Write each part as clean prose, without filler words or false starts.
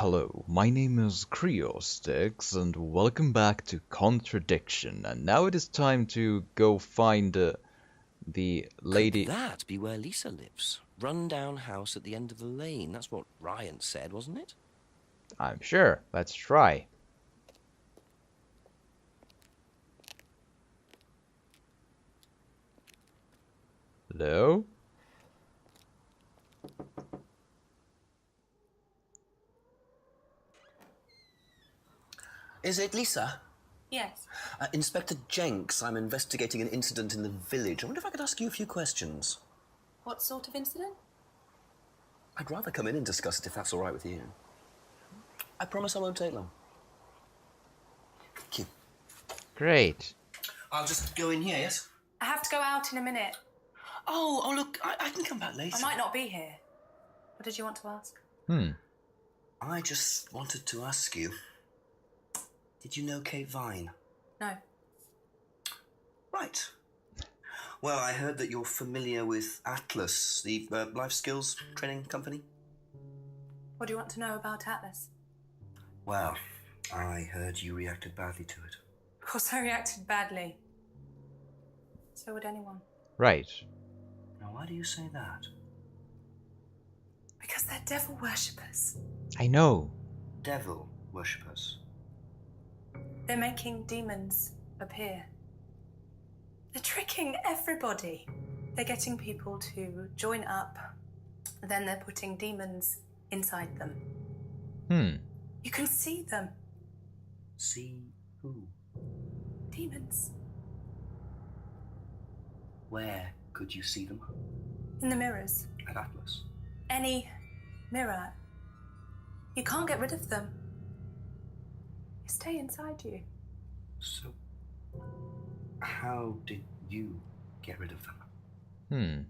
Hello, my name is Creostix, and welcome back to Contradiction. And now it is time to go find the lady. Could that be where Lisa lives? Run-down house at the end of the lane. That's what Ryan said, wasn't it? I'm sure. Let's try. Hello? Is it Lisa? Yes. Inspector Jenks, I'm investigating an incident in the village. I wonder if I could ask you a few questions. What sort of incident? I'd rather come in and discuss it if that's all right with you. I promise I won't take long. Thank you. Great. I'll just go in here, yes? I have to go out in a minute. Oh, look, I can come back later. I might not be here. What did you want to ask? I just wanted to ask you, did you know Kate Vine? No. Right. Well, I heard that you're familiar with Atlas, the life skills training company. What do you want to know about Atlas? Well, I heard you reacted badly to it. Of course I reacted badly. So would anyone. Right. Now, why do you say that? Because they're devil worshippers. I know. Devil worshippers. They're making demons appear. They're tricking everybody. They're getting people to join up. Then they're putting demons inside them. You can see them. See who? Demons. Where could you see them? In the mirrors. At Atlas. Any mirror. You can't get rid of them. They stay inside you. So, how did you get rid of them?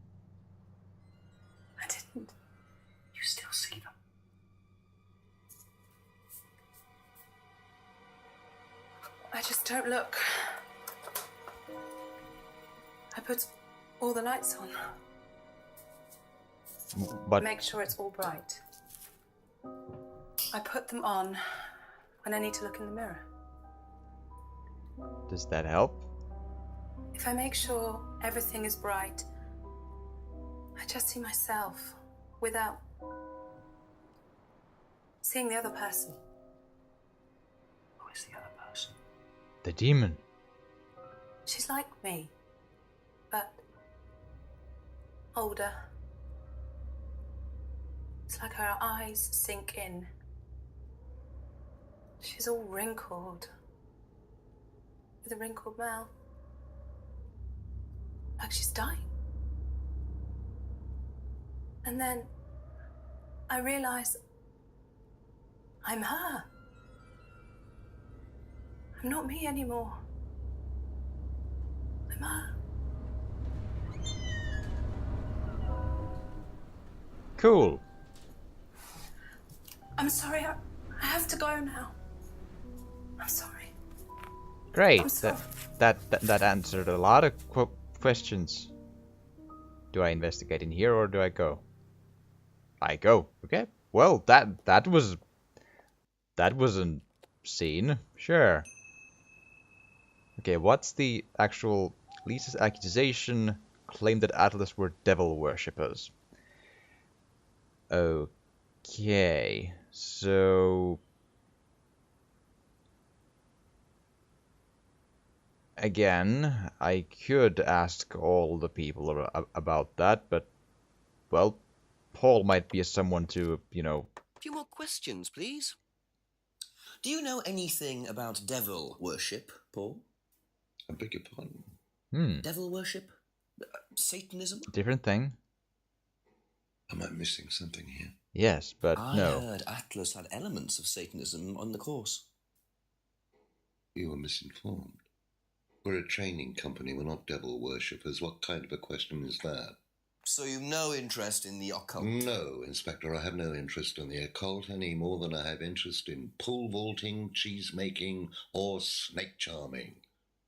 I didn't. You still see them? I just don't look. I put all the lights on. But Make sure it's all bright. I put them on when I need to look in the mirror. does that help? If I make sure everything is bright, I just see myself without seeing the other person. Who is the other person? The demon. She's like me, but older. It's like her eyes sink in. She's all wrinkled, with a wrinkled mouth. Like she's dying. And then I realize I'm her. I'm not me anymore. I'm her. Cool. I'm sorry, I have to go now. I'm sorry. Great. I'm sorry. That answered a lot of questions. Do I investigate in here or do I go? I go. Okay. Well, that was a scene. Sure. Okay, what's the actual Lisa's accusation? Claimed that Atlas were devil worshippers. Okay. So again, I could ask all the people about that, but well, Paul might be someone to, A few more questions, please. Do you know anything about devil worship, Paul? I beg your pardon? Devil worship? Satanism? different thing. Am I missing something here? Yes, but I no. heard Atlas had elements of Satanism on the course. You were misinformed. We're a training company, we're not devil worshippers. What kind of a question is that? So you've no interest in the occult? No, Inspector, I have no interest in the occult any more than I have interest in pole vaulting, cheese making, or snake charming.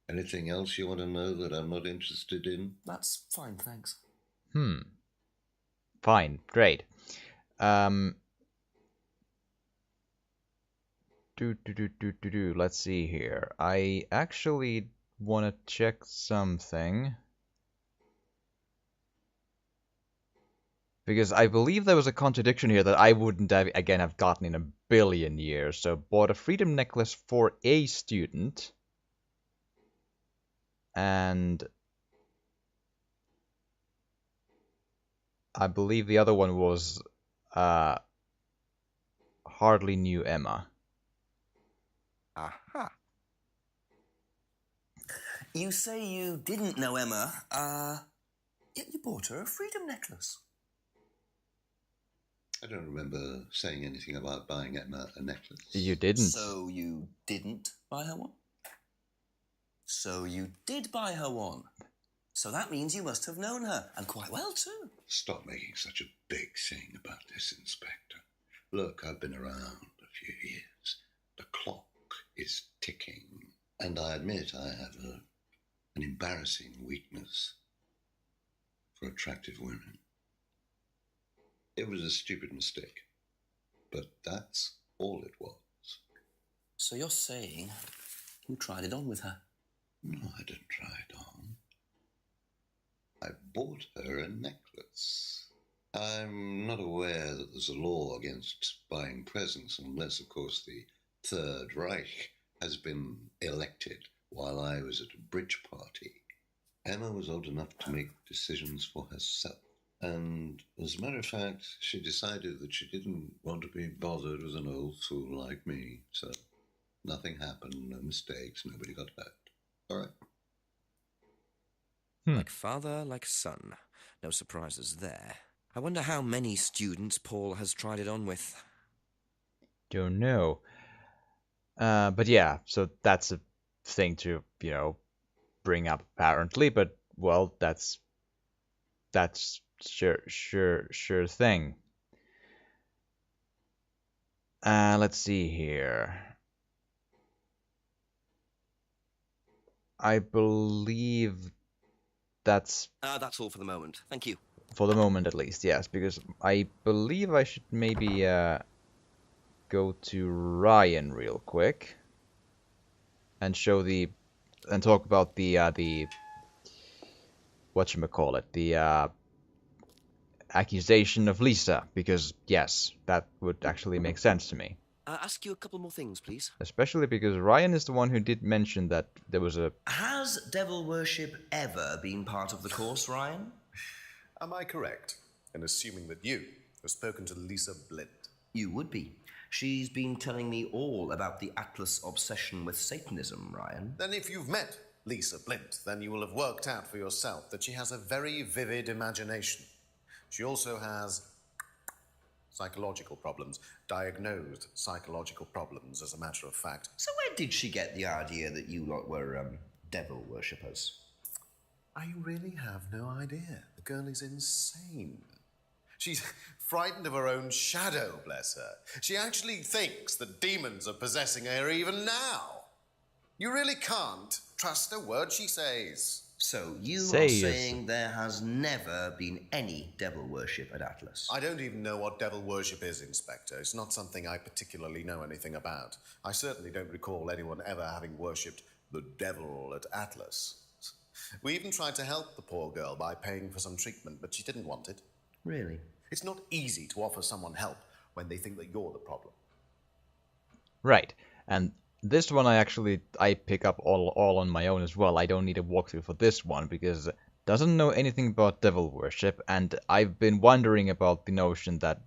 Anything else you want to know that I'm not interested in? That's fine, thanks. Fine, great. Let's see here. I actually want to check something. Because I believe there was a contradiction here that I wouldn't have, again, have gotten in a billion years. So bought a freedom necklace for a student. And I believe the other one was hardly knew Emma. Aha. You say you didn't know Emma, yet you bought her a freedom necklace. I don't remember saying anything about buying Emma a necklace. You didn't. So you didn't buy her one? So you did buy her one. So that means you must have known her, and quite well too. Stop making such a big thing about this, Inspector. Look, I've been around a few years. The clock is ticking. And I admit I have an embarrassing weakness for attractive women. It was a stupid mistake, but that's all it was. So you're saying you tried it on with her? No, I didn't try it on. I bought her a necklace. I'm not aware that there's a law against buying presents unless, of course, the Third Reich has been elected while I was at a bridge party. Emma was old enough to make decisions for herself. And as a matter of fact, she decided that she didn't want to be bothered with an old fool like me. So nothing happened, no mistakes, nobody got hurt. All right. Like father, like son. No surprises there. I wonder how many students Paul has tried it on with. Don't know. But yeah, so that's a thing to, bring up apparently, but well, that's sure thing. Let's see here. I believe that's all for the moment. Thank you. for the moment at least, yes, because I believe I should maybe go to Ryan real quick and talk about the whatchamacallit, the accusation of Lisa, because yes, that would actually make sense to me. Ask you a couple more things, please. Especially because Ryan is the one who did mention that there was a... Has devil worship ever been part of the course, Ryan? Am I correct in assuming that you have spoken to Lisa Blint? You would be. She's been telling me all about the Atlas obsession with Satanism, Ryan. Then if you've met Lisa Blint, then you will have worked out for yourself that she has a very vivid imagination. She also has psychological problems, diagnosed psychological problems, as a matter of fact. So where did she get the idea that you lot were devil worshippers? I really have no idea. The girl is insane. She's frightened of her own shadow, bless her. She actually thinks that demons are possessing her even now. You really can't trust a word she says. So you are saying there has never been any devil worship at Atlas? I don't even know what devil worship is, Inspector. It's not something I particularly know anything about. I certainly don't recall anyone ever having worshipped the devil at Atlas. We even tried to help the poor girl by paying for some treatment, but she didn't want it. Really? It's not easy to offer someone help when they think that you're the problem. Right, and this one I pick up all on my own as well. I don't need a walkthrough for this one because it doesn't know anything about devil worship, and I've been wondering about the notion that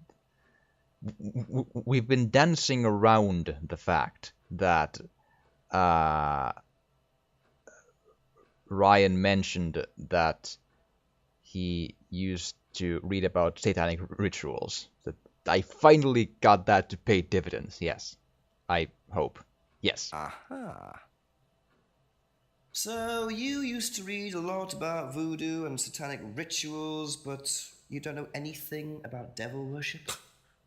we've been dancing around the fact that Ryan mentioned that he used to read about satanic rituals. That I finally got that to pay dividends. Yes, I hope. Yes. Aha. So you used to read a lot about voodoo and satanic rituals, but you don't know anything about devil worship?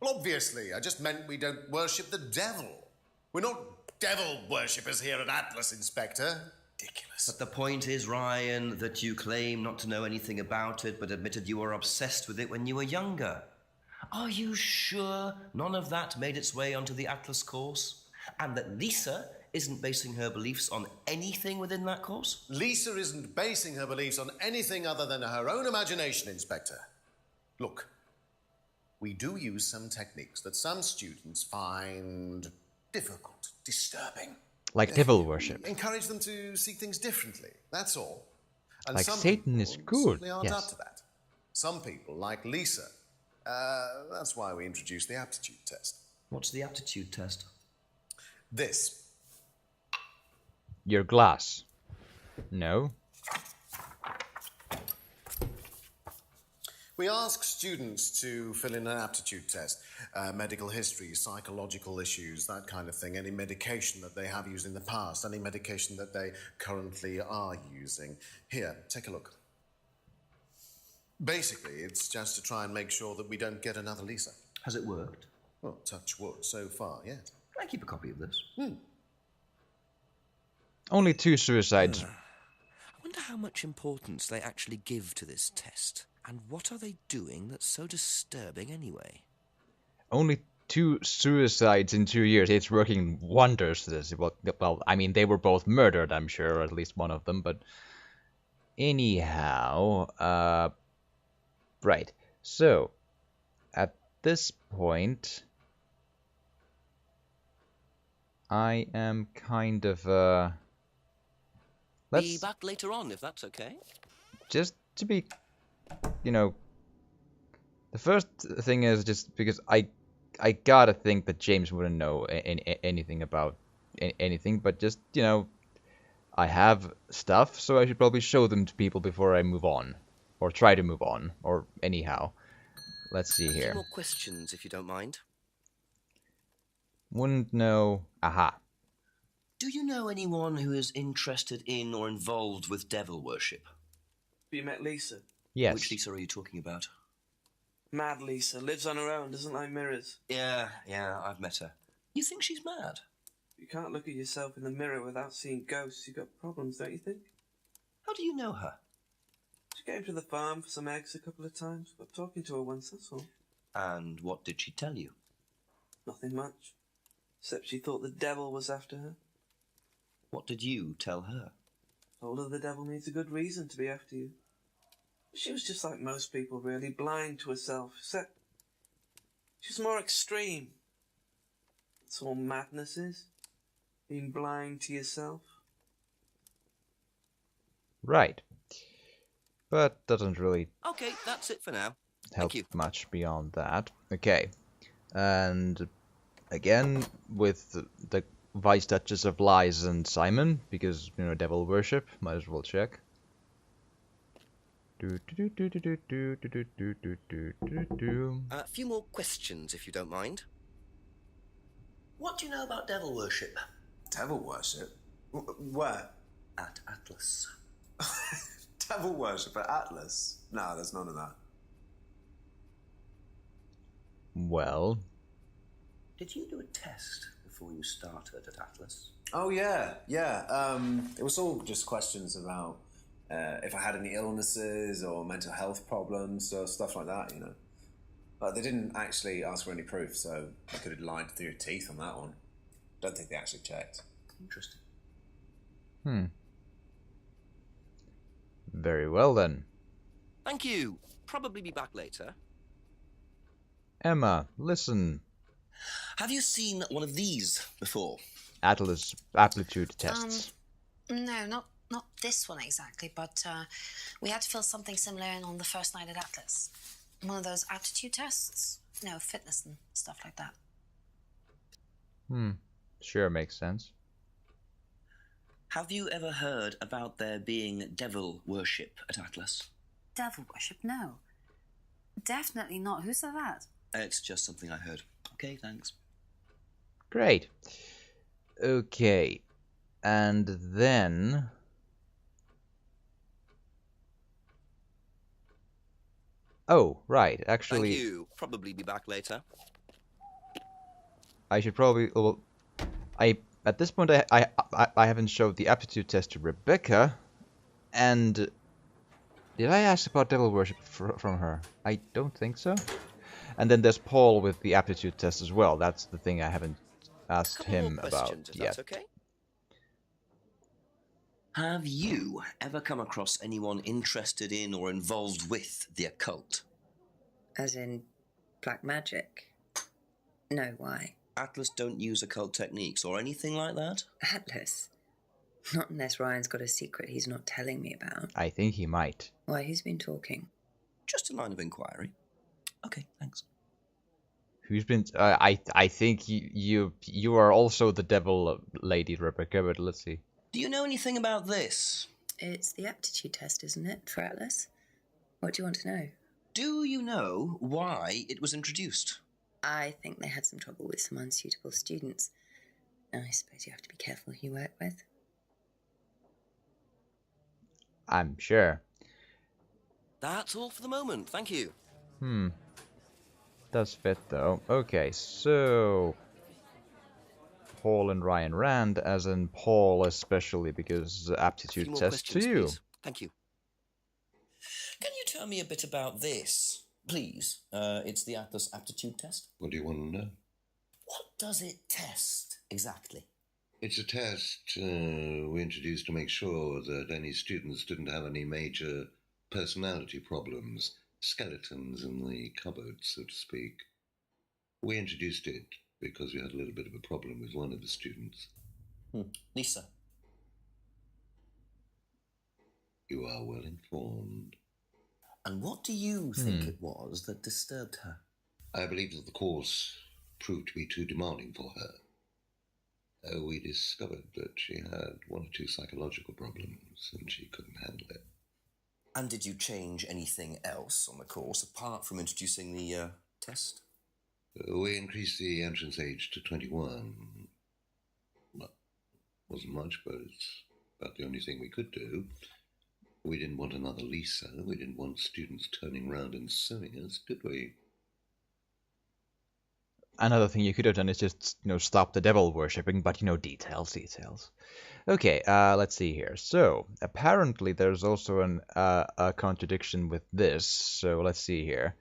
Well, obviously, I just meant we don't worship the devil. We're not devil worshippers here at Atlas, Inspector. Ridiculous. But the point is, Ryan, that you claim not to know anything about it, but admitted you were obsessed with it when you were younger. Are you sure none of that made its way onto the Atlas course? And that Lisa isn't basing her beliefs on anything within that course? Lisa isn't basing her beliefs on anything other than her own imagination, Inspector. Look, we do use some techniques that some students find difficult, disturbing. Like devil worship. We encourage them to see things differently, that's all. And Like some Satan people is good, simply aren't yes. up to that. Some people, like Lisa, that's why we introduced the aptitude test. What's the aptitude test? This. Your glass. No. We ask students to fill in an aptitude test, medical history, psychological issues, that kind of thing, any medication that they have used in the past, any medication that they currently are using. Here, take a look. Basically, it's just to try and make sure that we don't get another Lisa. Has it worked? Well, touch wood, so far, yes. Can I keep a copy of this? Only 2 suicides. I wonder how much importance they actually give to this test. And what are they doing that's so disturbing anyway? Only 2 suicides in 2 years. It's working wonders. This. Well, I mean, they were both murdered, I'm sure, or at least one of them. But anyhow, right. So at this point, I am kind of Be let's back later on, if that's okay. just to be, you know, the first thing is just because I gotta think that James wouldn't know anything about anything, but just, you know, I have stuff, so I should probably show them to people before I move on, or try to move on, or anyhow. Let's see A few here. more questions, if you don't mind. Wouldn't know. Aha. Do you know anyone who is interested in or involved with devil worship? You met Lisa? Yes. Which Lisa are you talking about? Mad Lisa. Lives on her own, doesn't like mirrors. Yeah, I've met her. You think she's mad? You can't look at yourself in the mirror without seeing ghosts. You've got problems, don't you think? How do you know her? She came to the farm for some eggs a couple of times. Got talking to her once, that's all. And what did she tell you? Nothing much. Except she thought the devil was after her. What did you tell her? Told her the devil needs a good reason to be after you. She was just like most people, really, blind to herself, except she was more extreme. That's all madness is. Being blind to yourself. Right. But doesn't really Okay, that's it for now. help Thank you. much beyond that. Okay. And again, with the vice touches of Lies and Simon, because, you know, devil worship, might as well check. A few more questions, if you don't mind. What do you know about devil worship? Devil worship? Where? At Atlas. Devil worship at Atlas? No, there's none of that. Well, Did you do a test before you started at Atlas? Oh, yeah. It was all just questions about if I had any illnesses or mental health problems or stuff like that, you know. But they didn't actually ask for any proof, so you could have lied through your teeth on that one. Don't think they actually checked. Interesting. very well then. Thank you. Probably be back later. Emma, listen. Have you seen one of these before? Atlas aptitude tests. No, not this one exactly, but we had to fill something similar in on the first night at Atlas. One of those aptitude tests. No, fitness and stuff like that. Sure, makes sense. Have you ever heard about there being devil worship at Atlas? Devil worship? No. Definitely not. Who said that? It's just something I heard. Okay, thanks. Great. Okay. And then... Oh, right. Actually, Thank you. Probably be back later. I should probably... Well, at this point, I haven't showed the aptitude test to Rebecca. And... Did I ask about devil worship from her? I don't think so. And then there's Paul with the aptitude test as well. That's the thing I haven't asked Couple more him about questions, if yet. that's okay. Have you ever come across anyone interested in or involved with the occult? As in black magic? No, why? Atlas don't use occult techniques or anything like that? Atlas? Not unless Ryan's got a secret he's not telling me about. I think he might. Why, who's been talking? Just a line of inquiry. Okay, thanks. Who's been? I think you are also the devil lady, Rebecca. But let's see. Do you know anything about this? It's the aptitude test, isn't it, for Atlas? What do you want to know? Do you know why it was introduced? I think they had some trouble with some unsuitable students. I suppose you have to be careful who you work with. I'm sure. That's all for the moment, thank you. Does fit though. Okay, so Paul and Ryan Rand, as in Paul especially because aptitude Few more test questions, 2. please. Thank you. Can you tell me a bit about this, please? It's the Atlas aptitude test. What do you want to know? What does it test exactly? It's a test we introduced to make sure that any students didn't have any major personality problems, skeletons in the cupboard, so to speak. We introduced it because we had a little bit of a problem with one of the students. Lisa. You are well informed. And what do you think it was that disturbed her? I believe that the course proved to be too demanding for her. We discovered that she had one or two psychological problems and she couldn't handle it. And did you change anything else on the course apart from introducing the test? We increased the entrance age to 21. Well, wasn't much, but it's about the only thing we could do. We didn't want another Lisa. We didn't want students turning round and suing us, did we? Another thing you could have done is just, stop the devil worshipping, but, details. Okay, let's see here. So, apparently there's also a contradiction with this, so let's see here.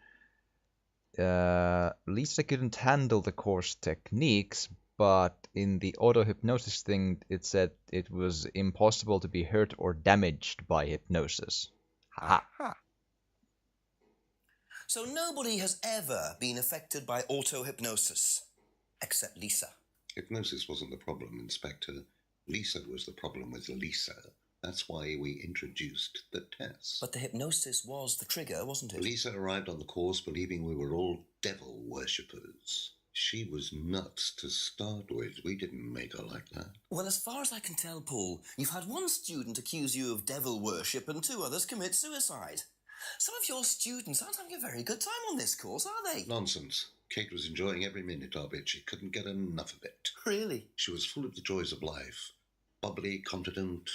Lisa couldn't handle the course techniques, but in the auto-hypnosis thing, it said it was impossible to be hurt or damaged by hypnosis. Haha. Ha. So nobody has ever been affected by auto-hypnosis, except Lisa. Hypnosis wasn't the problem, Inspector. Lisa was the problem with Lisa. That's why we introduced the test. But the hypnosis was the trigger, wasn't it? Lisa arrived on the course believing we were all devil worshippers. She was nuts to start with. We didn't make her like that. Well, as far as I can tell, Paul, you've had one student accuse you of devil worship and 2 others commit suicide. Some of your students aren't having a very good time on this course, are they? Nonsense. Kate was enjoying every minute of it. She couldn't get enough of it. Really? She was full of the joys of life. Bubbly, confident,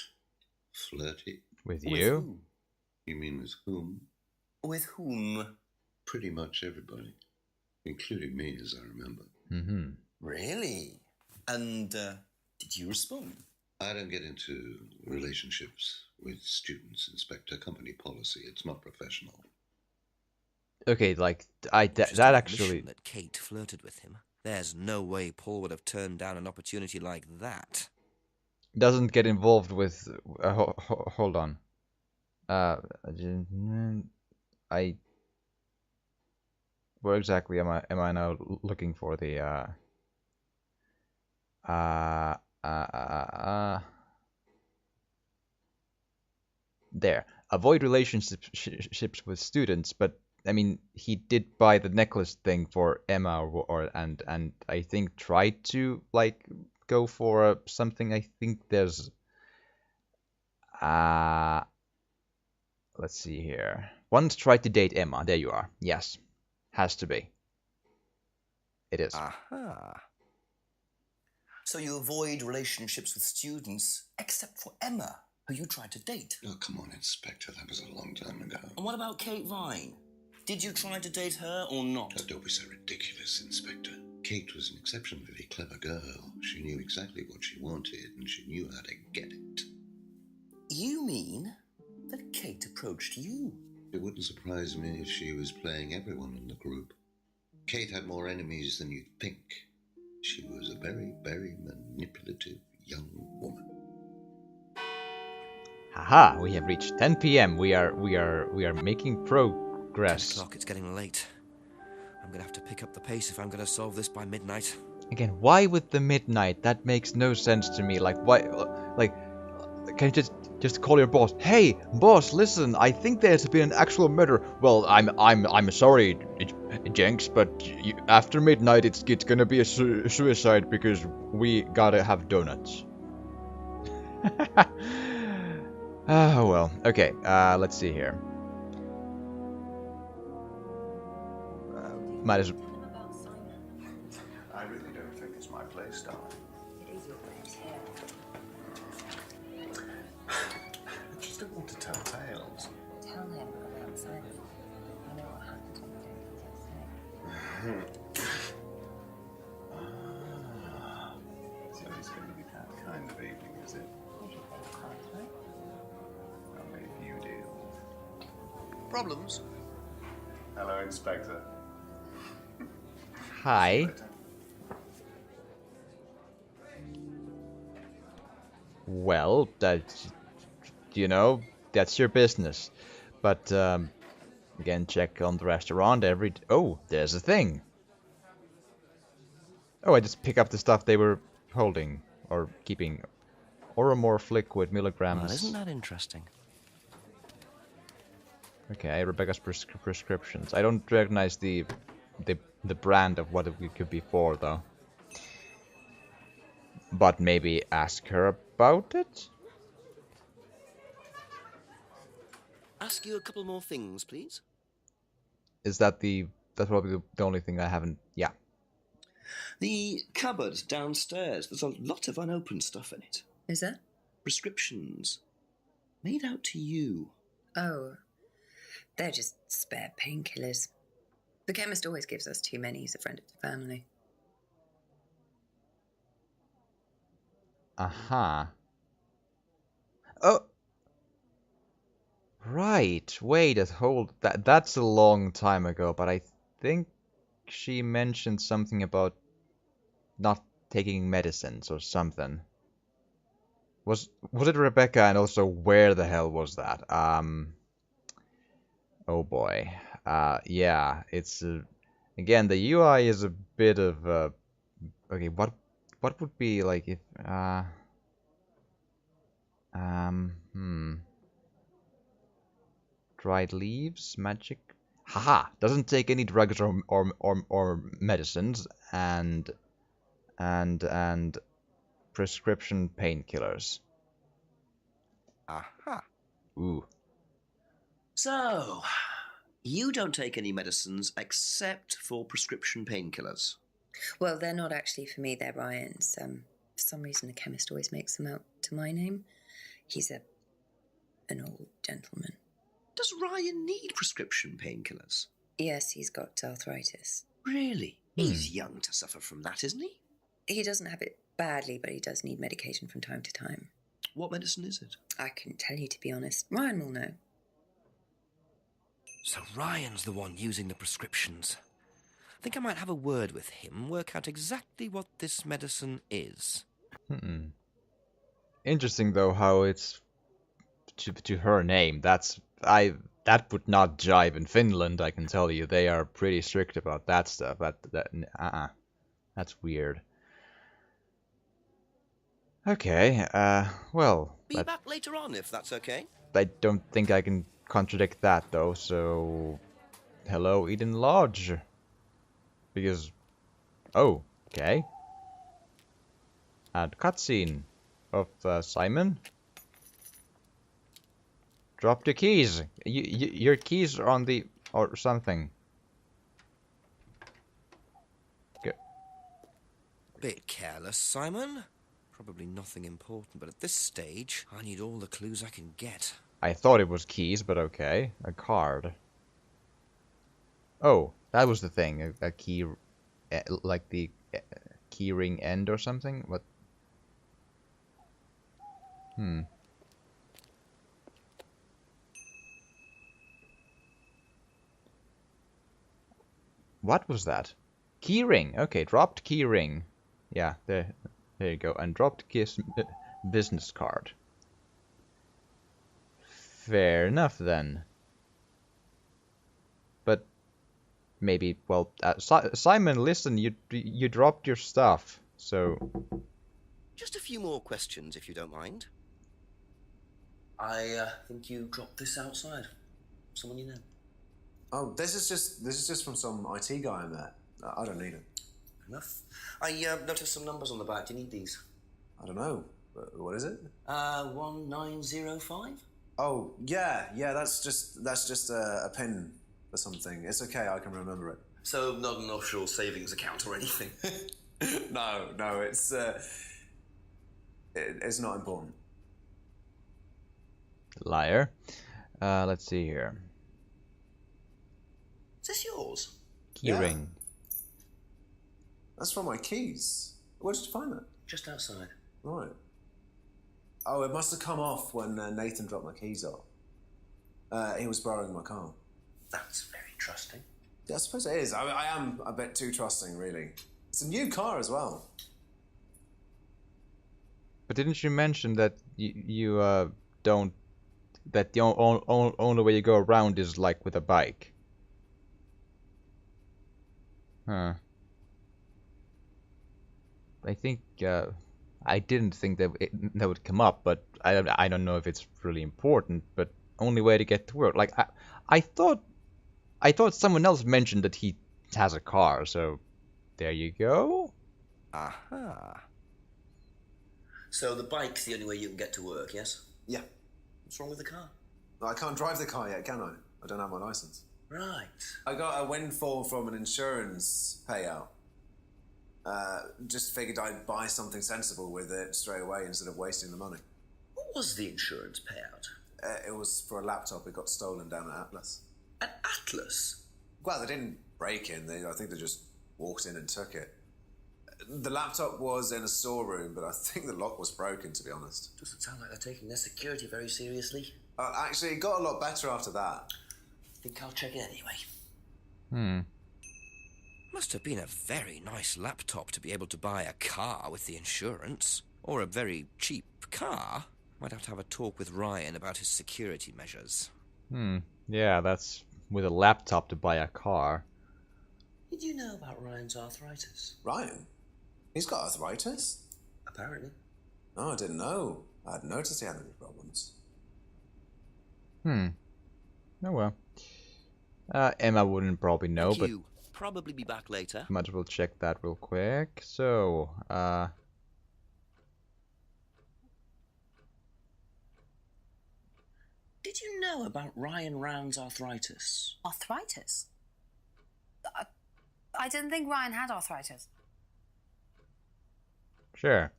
flirty. With With you? who? You mean with whom? With whom? Pretty much everybody. Including me, as I remember. Mm-hmm. Really? And did you respond? I don't get into relationships with students, Inspector. Company policy. It's not professional. Okay, like, Just that an actually... admission that Kate flirted with him. There's no way Paul would have turned down an opportunity like that. doesn't get involved with... hold on. Where exactly am I now looking for the... There. Avoid relationships with students, but I mean, he did buy the necklace thing for Emma, and I think tried to like go for something. I think there's let's see here. Once tried to date Emma. There you are. Yes, has to be. It is. Aha. So you avoid relationships with students, except for Emma, who you tried to date. Oh, come on, Inspector. That was a long time ago. And what about Kate Vine? Did you try to date her or not? Oh, don't be so ridiculous, Inspector. Kate was an exceptionally clever girl. She knew exactly what she wanted, and she knew how to get it. You mean that Kate approached you? It wouldn't surprise me if she was playing everyone in the group. Kate had more enemies than you'd think. She was a very, very manipulative young woman. Haha, we have reached 10 p.m. We are making 10 progress. o'clock, it's getting late. I'm gonna have to pick up the pace if I'm gonna solve this by midnight. Again, why with the midnight? That makes no sense to me. Like, why? Like, can you just call your boss? Hey, boss, listen. I think there's been an actual murder. Well, I'm sorry, Jenks, but after midnight, it's gonna be a suicide because we gotta have donuts. Oh well. Okay. Let's see here. Might as. I really don't think it's my place, darling. It is your place here. I just don't want to tell tales. Tell him about Simon. I know what happened on the day he was sick. So it's going to be that kind of evening, is it? You should pay your cards, right? I'll make you deal. Problems? Hello, Inspector. Hi. Well, that's, that's your business. But, again, check on the restaurant Oh, there's a thing. Oh, I just pick up the stuff they were holding, or keeping. Oromorph liquid, milligrams. Well, isn't that interesting? Okay, Rebecca's prescriptions. I don't recognize the brand of what it could be for, though. But maybe ask her about it? Ask you a couple more things, please. Is that that's probably the only thing I haven't... Yeah. The cupboard downstairs, there's a lot of unopened stuff in it. Is there? Prescriptions. Made out to you. Oh, they're just spare painkillers. The chemist always gives us too many. He's a friend of the family. Aha. Oh! Right, wait, that's a long time ago, but I think she mentioned something about not taking medicines or something. Was it Rebecca, and also where the hell was that? Oh boy. Yeah, it's again, the UI is a bit of okay, what would be like if dried leaves, magic. Haha, doesn't take any drugs or medicines, and prescription painkillers. Aha. Ooh. So, you don't take any medicines except for prescription painkillers. Well, they're not actually for me. They're Ryan's. For some reason, the chemist always makes them out to my name. He's an old gentleman. Does Ryan need prescription painkillers? Yes, he's got arthritis. Really? He's young to suffer from that, isn't he? He doesn't have it badly, but he does need medication from time to time. What medicine is it? I couldn't tell you, to be honest. Ryan will know. So Ryan's the one using the prescriptions. I think I might have a word with him, work out exactly what this medicine is. Interesting, though, how it's to her name. That would not jive in Finland, I can tell you. They are pretty strict about that stuff. That's weird. Okay, well... Be back later on, if that's okay. I don't think I can contradict that, though, so... Hello, Eden Lodge. Because... Oh, okay. And cutscene of Simon. Drop the keys. Your keys are on the... or something. Bit careless, Simon. Probably nothing important, but at this stage, I need all the clues I can get. I thought it was keys, but okay. A card. Oh, that was the thing. A key... like the key ring end or something? What? What was that? Key ring. Okay, dropped key ring. Yeah, there you go. And dropped kiss business card. Fair enough then. But maybe, well, Simon, listen, you dropped your stuff, so Just a few more questions, if you don't mind. I think you dropped this outside. Someone you know. Oh, this is just from some IT guy I met. I don't need it. Enough. I noticed some numbers on the back. Do you need these? I don't know. What is it? 1905? Oh, yeah. That's just a pin for something. It's okay. I can remember it. So not an offshore savings account or anything? No. It's not important. liar. Let's see here. Is this yours? Keyring. That's from my keys. Where did you find that? Just outside. Right. Oh, it must have come off when Nathan dropped my keys off. He was borrowing my car. That's very trusting. Yeah, I suppose it is. I am a bit too trusting, really. It's a new car as well. But didn't you mention that you don't... that the only way you go around is like with a bike? Huh. I think I didn't think that that would come up, but I don't know if it's really important. But only way to get to work. Like I thought someone else mentioned that he has a car. So there you go. Aha. So the bike's the only way you can get to work, yes? Yeah. What's wrong with the car? I can't drive the car yet, can I? I don't have my license. Right. I got a windfall from an insurance payout. Just figured I'd buy something sensible with it straight away instead of wasting the money. What was the insurance payout? It was for a laptop that got stolen down at Atlas. At Atlas? Well, they didn't break in. I think they just walked in and took it. The laptop was in a storeroom, but I think the lock was broken, to be honest. Doesn't sound like they're taking their security very seriously. Actually, it got a lot better after that. Think I'll check it anyway. Must have been a very nice laptop to be able to buy a car with the insurance. Or a very cheap car. Might have to have a talk with Ryan about his security measures. Yeah, that's with a laptop to buy a car. Did you know about Ryan's arthritis? Ryan? He's got arthritis? Apparently. No, I didn't know. I hadn't noticed he had any problems. Oh well. Emma wouldn't probably know, Thank but you. Probably be back later. might as well check that real quick. So, Did you know about Ryan Rand's arthritis? Arthritis? I didn't think Ryan had arthritis. sure.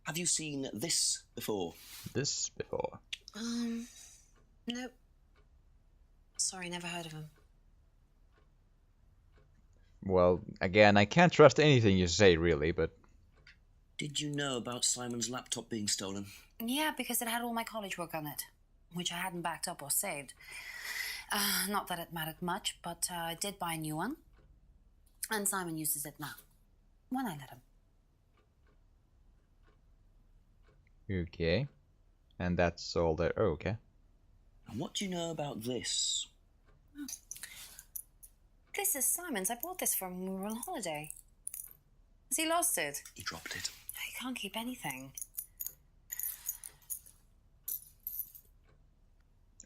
Have you seen this before? This before. Nope. Sorry, never heard of him. Well, again, I can't trust anything you say, really, but... Did you know about Simon's laptop being stolen? Yeah, because it had all my college work on it, which I hadn't backed up or saved. Not that it mattered much, but I did buy a new one. And Simon uses it now, when I let him. Okay. And that's all there. Oh, okay. And what do you know about this? This is Simon's. I bought this for him when we were on holiday. Has he lost it? He dropped it. He can't keep anything.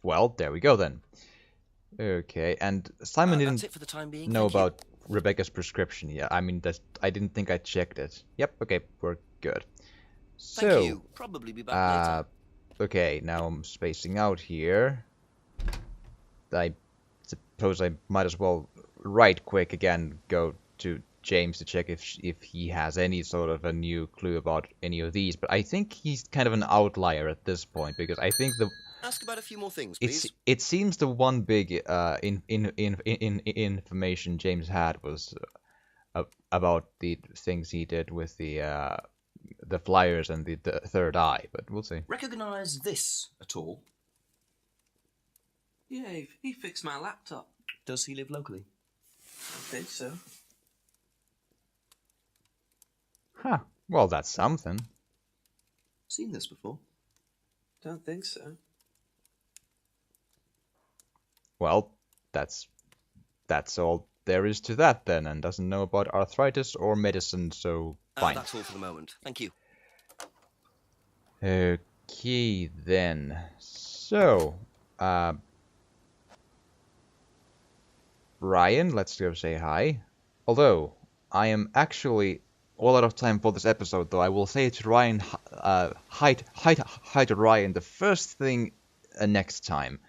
Well, there we go then. Okay, and Simon That's didn't it for the time being. know Thank you. about Rebecca's prescription. Yeah, I mean, I didn't think I checked it. Yep, okay, we're good. So, Thank you. Probably be back later. okay, now I'm spacing out here. I suppose I might as well right quick again go to James to check if he has any sort of a new clue about any of these. But I think he's kind of an outlier at this point, because I think Ask about a few more things, please. it seems the one big information James had was about the things he did with the flyers and the third eye, but we'll see. Recognise this at all? Yeah, he fixed my laptop. Does he live locally? I think so. Huh. Well, that's something. Seen this before? Don't think so. Well, that's all there is to that then, and doesn't know about arthritis or medicine, so fine. That's all for the moment. Thank you. Okay then. So, Ryan, let's go say hi. Although I am actually all out of time for this episode, though I will say to Ryan, hi to Ryan the first thing next time.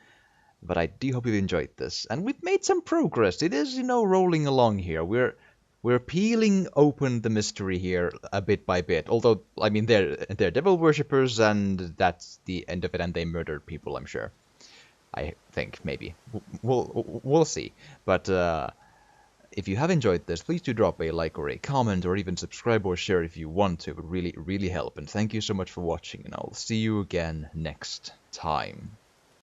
But I do hope you've enjoyed this, and we've made some progress. It is, rolling along here. We're peeling open the mystery here a bit by bit. Although, I mean, they're devil worshippers, and that's the end of it. And they murdered people, I'm sure. I think maybe we'll see. But if you have enjoyed this, please do drop a like or a comment, or even subscribe or share if you want to. It would really help. And thank you so much for watching, and I'll see you again next time.